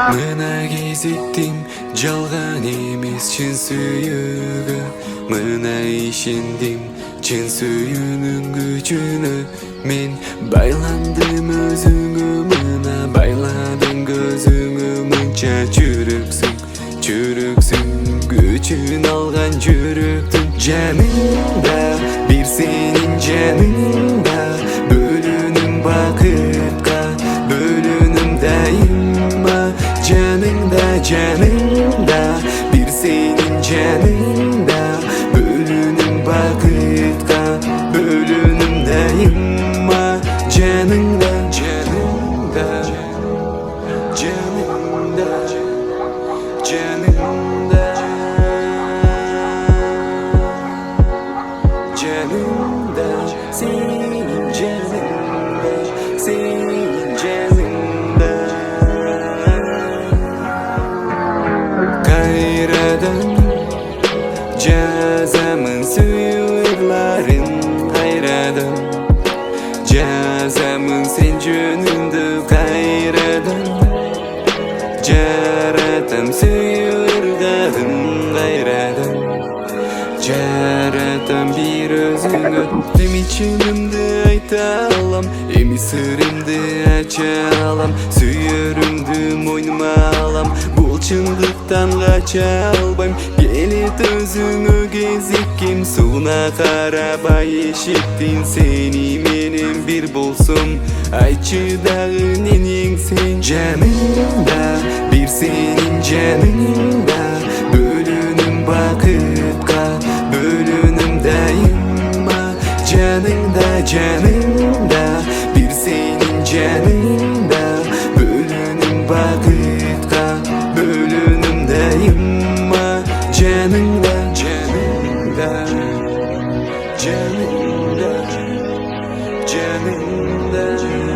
Mına gezittim жалған емес чын сүйігі, мына ишендим чын сүйүүнүн күчүнө. Мен байландым өзүңө, мына байладың көзүңө. Мынча жүрөксүң, жүрөксүң, күчүн алган жүрөктүн. Жанында бир сенин жанында, бөлүнүм бакытка, бөлүнүм дайыма. Жанында, жанында, bir senin canında, bölünüm bakıtka, bölünüm daima. Canında, canında, canında, canında, canında, senin canında, senin canında. Cazamın suyurların hayradan, cazamın sen jönündü kayradan. Jaratam suyurgadın gayradan, jaratam bir özüngö. Hem içimimdi ayta alam, emi sırımdı aça alam. Suyurumdu moynuma alam, bul çındıktan kaça albayım. Gelip özüngö gezikkim, suuna karabay eşittin. Seni menin bir bolsum, ayçı dağı nening sen. Janında, bir senin janında, bölünüm bakıtka, bölünüm daima. Janında, janında, bir senin janında, bölünüm bakıtka, bölünüm daima. Canında, canında, canında, canında.